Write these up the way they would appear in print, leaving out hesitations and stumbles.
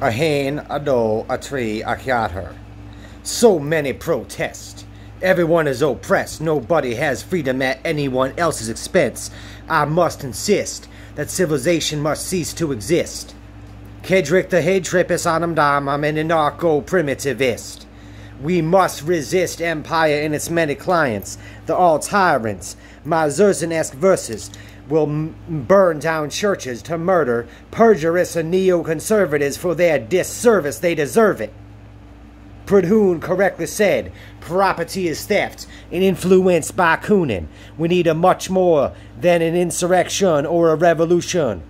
A hen, a doe, a tree, a cat. So many protest. Everyone is oppressed. Nobody has freedom at anyone else's expense. I must insist that civilization must cease to exist. Kedrick the head trip is on I'm an anarcho-primitivist. We must resist empire and its many clients, the all-tyrants. My Zerzen-esque verses will burn down churches to murder perjurists and neoconservatives for their disservice. They deserve it. Pradhoon correctly said, property is theft and influenced by Coonin. We need a much more than an insurrection or a revolution.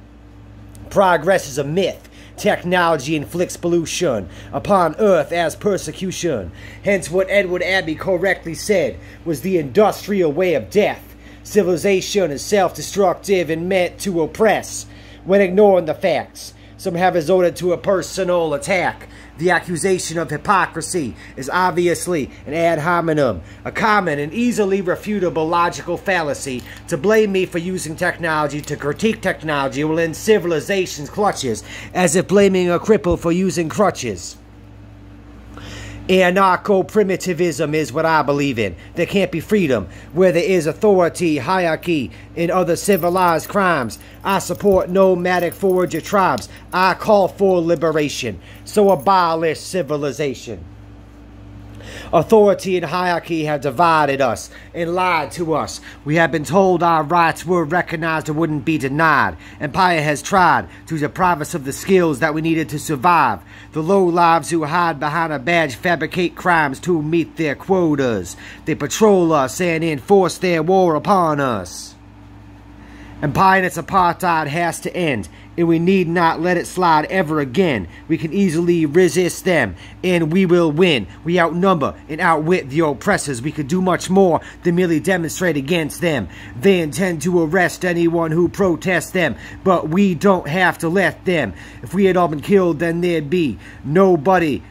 Progress is a myth. Technology inflicts pollution upon earth as persecution. Hence what Edward Abbey correctly said was the industrial way of death. Civilization is self-destructive and meant to oppress. When ignoring the facts, some have resorted to a personal attack. The accusation of hypocrisy is obviously an ad hominem, a common and easily refutable logical fallacy. To blame me for using technology to critique technology will end civilization's clutches, as if blaming a cripple for using crutches. Anarcho-primitivism is what I believe in. There can't be freedom where there is authority, hierarchy, and other civilized crimes. I support nomadic forager tribes. I call for liberation. So abolish civilization. Authority and hierarchy have divided us and lied to us. We have been told our rights were recognized and wouldn't be denied. Empire has tried to deprive us of the skills that we needed to survive. The low-lives who hide behind a badge fabricate crimes to meet their quotas. They patrol us and enforce their war upon us. Empire and its apartheid has to end, and we need not let it slide ever again. We can easily resist them, and we will win. We outnumber and outwit the oppressors. We could do much more than merely demonstrate against them. They intend to arrest anyone who protests them, but we don't have to let them. If we had all been killed, then there'd be nobody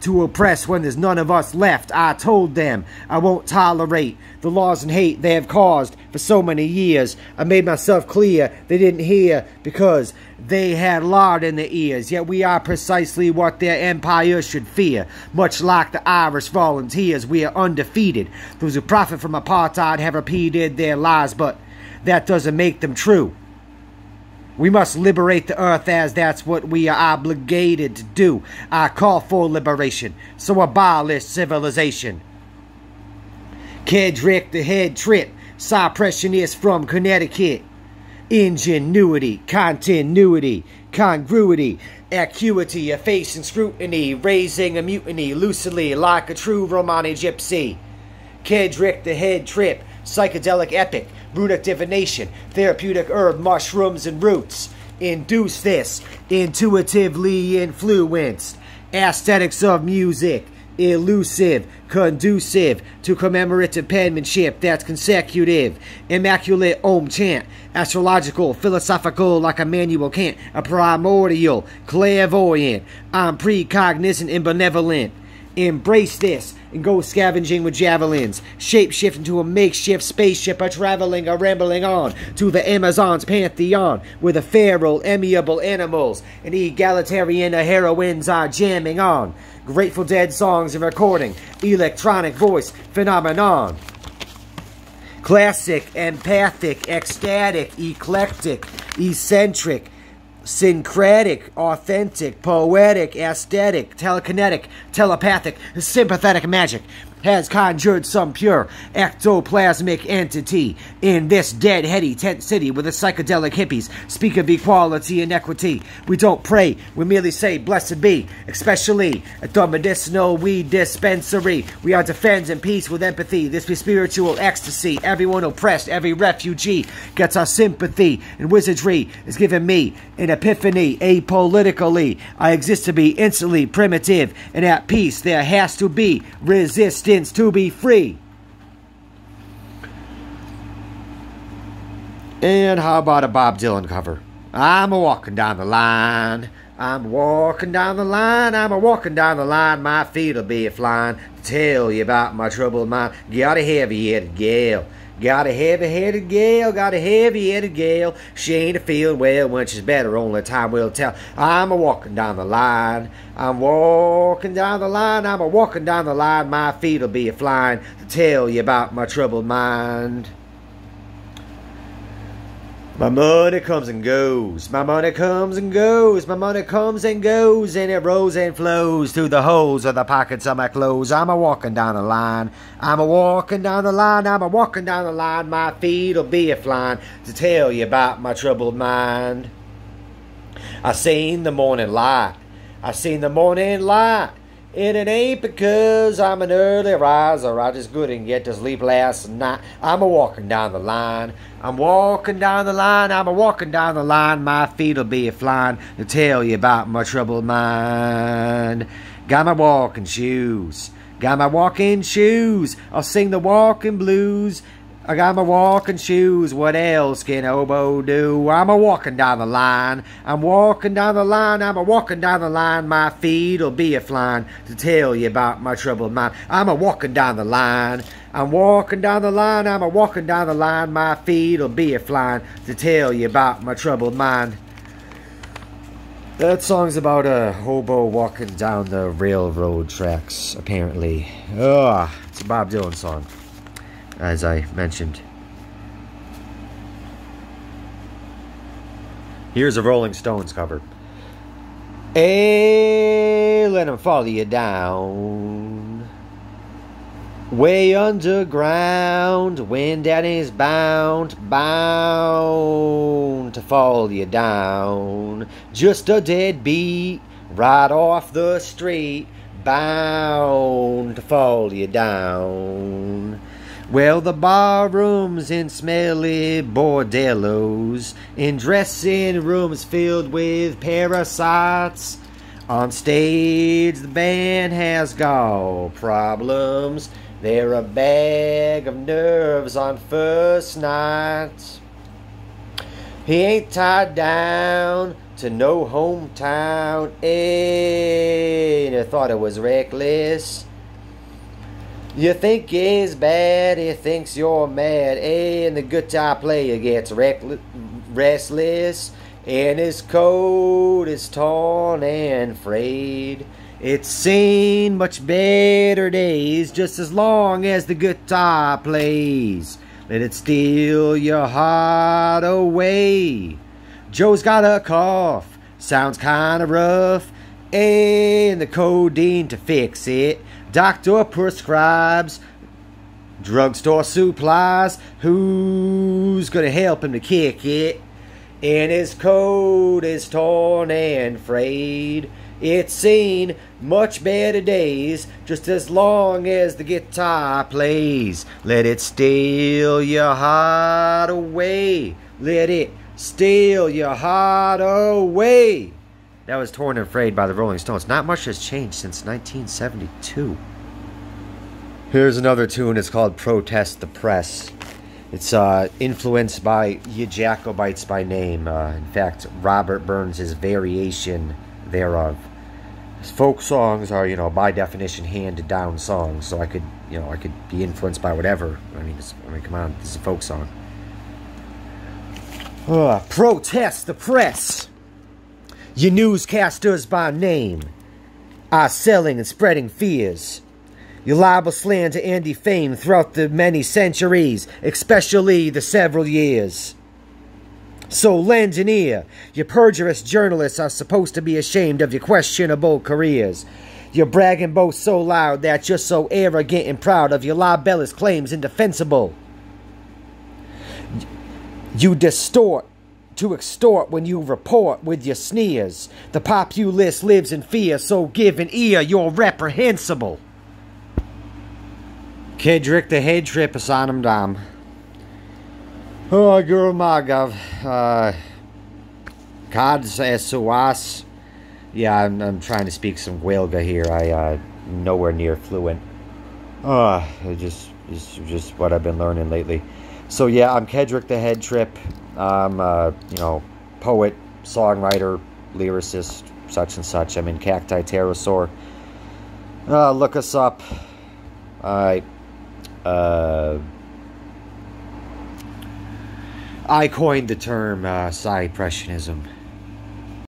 to oppress when there's none of us left. I told them I won't tolerate the laws and hate they have caused for so many years. I made myself clear they didn't hear because they had lard in their ears. Yet we are precisely what their empire should fear. Much like the Irish volunteers, we are undefeated. Those who profit from apartheid have repeated their lies, but that doesn't make them true. We must liberate the earth, as that's what we are obligated to do. I call for liberation, so abolish civilization. Kedrick the head trip, suppressionist from Connecticut. Ingenuity, continuity, congruity, acuity, effacing scrutiny, raising a mutiny, lucidly like a true Romani gypsy. Kedrick the head trip, psychedelic epic, runic divination, therapeutic herb, mushrooms, and roots. Induce this, intuitively influenced. Aesthetics of music, elusive, conducive to commemorative penmanship that's consecutive. Immaculate Om chant, astrological, philosophical like Immanuel Kant. A primordial, clairvoyant, I'm precognizant and benevolent. Embrace this and go scavenging with javelins. Shape-shift into a makeshift spaceship, a traveling, a rambling on to the Amazon's pantheon, where the feral, amiable animals and egalitarian heroines are jamming on. Grateful Dead songs and recording, electronic voice phenomenon. Classic, empathic, ecstatic, eclectic, eccentric, syncretic, authentic, poetic, aesthetic, telekinetic, telepathic, sympathetic magic has conjured some pure ectoplasmic entity in this dead, heady tent city where the psychedelic hippies speak of equality and equity. We don't pray, we merely say blessed be, especially at the medicinal weed dispensary. We are defending peace with empathy. This be spiritual ecstasy. Everyone oppressed, every refugee gets our sympathy, and wizardry is giving me an epiphany. Apolitically, I exist to be instantly primitive and at peace. There has to be resistance to be free. And how about a Bob Dylan cover? I'm a-walking down the line. I'm a-walking down the line. I'm a-walking down the line. My feet'll be a-flying to tell you about my troubled mind. Got a heavy-headed gal. Got a heavy-headed gal, got a heavy-headed gal. She ain't a feeling well when she's better, only time will tell. I'm a-walking down the line. I'm walking down the line. I'm a-walking down the line. My feet'll be a-flying to tell you about my troubled mind. My money comes and goes, my money comes and goes, my money comes and goes, and it rolls and flows through the holes of the pockets of my clothes. I'm a-walking down the line, I'm a-walking down the line, I'm a-walking down the line. My feet'll be a-flying to tell you about my troubled mind. I seen the morning light, I seen the morning light. And it ain't because I'm an early riser, I just couldn't get to sleep last night. I'm a-walking down the line, I'm walking down the line, I'm a-walking down the line. My feet'll be a-flying to tell you about my troubled mind. Got my walking shoes, got my walking shoes. I'll sing the walking blues. I got my walking shoes, what else can oboe do? I'm a-walking down the line, I'm walking down the line, I'm a-walking down the line. My feet'll be a-flying to tell you about my troubled mind. I'm a-walking down the line, I'm walking down the line, I'm a-walking down the line. My feet'll be a-flying to tell you about my troubled mind. That song's about a hobo walking down the railroad tracks, apparently. It's a Bob Dylan song, as I mentioned. Here's a Rolling Stones cover. Hey, let 'em follow you down. Way underground, when daddy's bound to follow you down. Just a deadbeat, right off the street, bound to follow you down. Well, the barrooms in smelly bordellos, in dressing rooms filled with parasites. On stage, the band has got problems. They're a bag of nerves on first night. He ain't tied down to no hometown, and I thought it was reckless. You think he's bad, he thinks you're mad, and the guitar player gets restless, and his coat is torn and frayed. It's seen much better days, just as long as the guitar plays. Let it steal your heart away. Joe's got a cough, sounds kinda rough, and the codeine to fix it. Doctor prescribes drugstore supplies. Who's gonna help him to kick it? And his coat is torn and frayed. It's seen much better days, just as long as the guitar plays. Let it steal your heart away. Let it steal your heart away. That was Torn and Frayed by the Rolling Stones. Not much has changed since 1972. Here's another tune. It's called Protest the Press. It's influenced by Ye Jacobites by name. In fact, Robert Burns' variation thereof. Folk songs are, by definition, handed down songs. So I could be influenced by whatever. I mean, come on, this is a folk song. Protest the press. Your newscasters by name are selling and spreading fears. Your libel, slander, and defame throughout the many centuries, especially the several years. So lend an ear. Your perjurious journalists are supposed to be ashamed of your questionable careers. Your brag and boast so loud that you're so arrogant and proud of your libelous claims indefensible. You distort to extort when you report with your sneers. The populace lives in fear, so give an ear, you're reprehensible. Kedrick the head trip is on him dam. Oh, girl magav. Cards SOS. Yeah, I'm trying to speak some Welga here. I'm nowhere near fluent. It's just what I've been learning lately. So yeah, I'm Kedrick the Head Trip. I'm poet, songwriter, lyricist, such and such. I'm in Cacti, Pterosaur. Look us up. Alright. I coined the term cypressionism.